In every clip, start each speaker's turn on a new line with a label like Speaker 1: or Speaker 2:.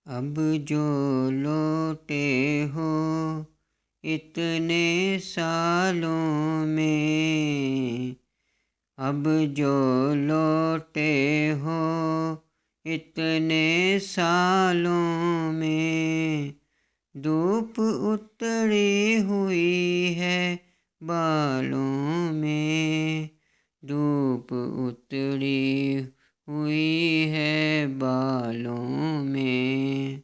Speaker 1: अब जो लौटे हो इतने सालों में, अब जो लौटे हो इतने सालों में, धूप उतरी हुई है बालों में, धूप उतरी हुई है बालों में।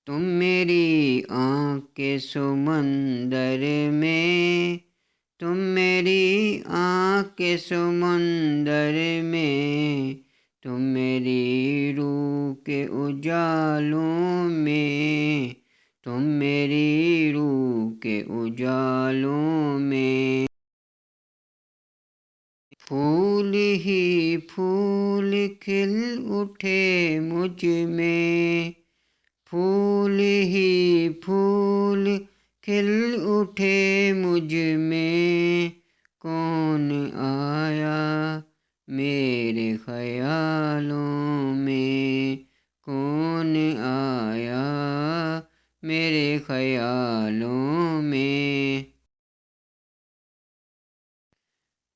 Speaker 1: तुम मेरी आँख के समंदर में, तुम मेरी आँख के समंदर में, तुम मेरी रूह के उजालों में, तुम मेरी रूह के उजालों में। फूल ही फूल खिल उठे मुझ में, फूल ही फूल खिल उठे मुझ में, कौन आया मेरे ख्यालों में, कौन आया मेरे ख्यालों में।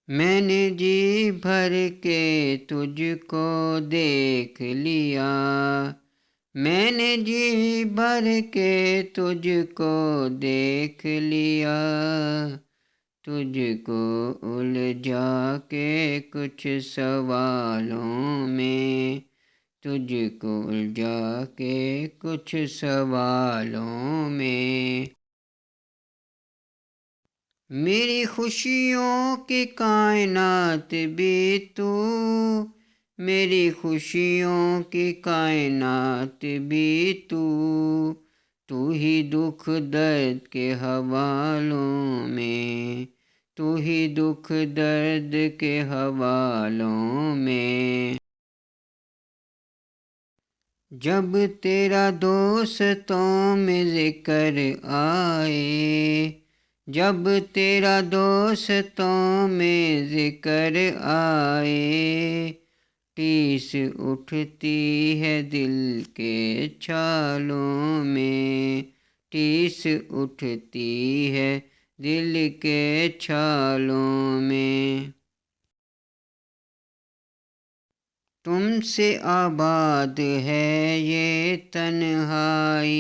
Speaker 1: मैंने जी भर के तुझको देख लिया, मैंने जी भर के तुझको देख लिया, तुझको उलझा के कुछ सवालों में, तुझको उलझा के कुछ सवालों में। मेरी खुशियों की कायनात भी तू, मेरी खुशियों की कायनात भी तू, तू ही दुख दर्द के हवालों में, तू ही दुख दर्द के हवालों में। जब तेरा दोस्तों में जिक्र आए, जब तेरा दोस्तों में जिक्र आए, टीस उठती है दिल के छालों में, टीस उठती है दिल के छालों में। तुमसे आबाद है ये तन्हाई,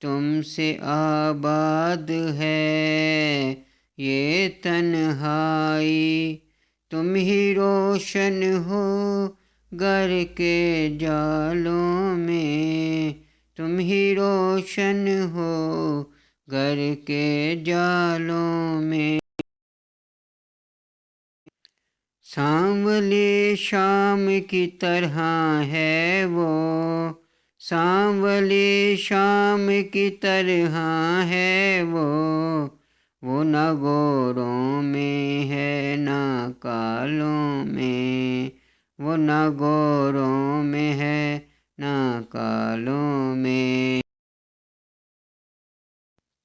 Speaker 1: तुमसे आबाद है ये तन्हाई, तुम ही रोशन हो घर के जालों में, तुम ही रोशन हो घर के जालों में। सांवली शाम की तरह है वो, सांवली शाम की तरह है वो न गोरों में है न कालों में, वो न गोरों में है न कालों में।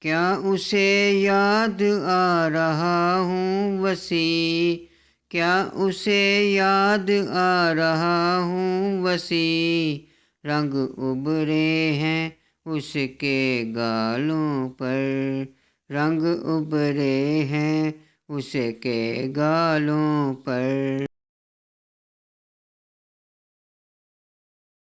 Speaker 1: क्या उसे याद आ रहा हूँ वसी, क्या उसे याद आ रहा हूँ वसी, रंग उभरे हैं उसके गालों पर, रंग उभरे हैं उसके गालों पर।